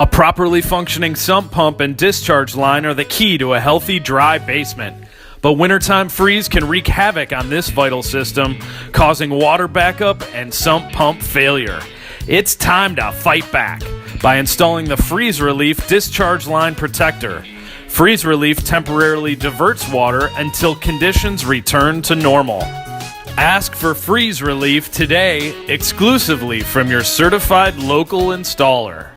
A properly functioning sump pump and discharge line are the key to a healthy, dry basement. But wintertime freeze can wreak havoc on this vital system, causing water backup and sump pump failure. It's time to fight back by installing the Freeze Relief Discharge Line Protector. Freeze Relief temporarily diverts water until conditions return to normal. Ask for Freeze Relief today exclusively from your certified local installer.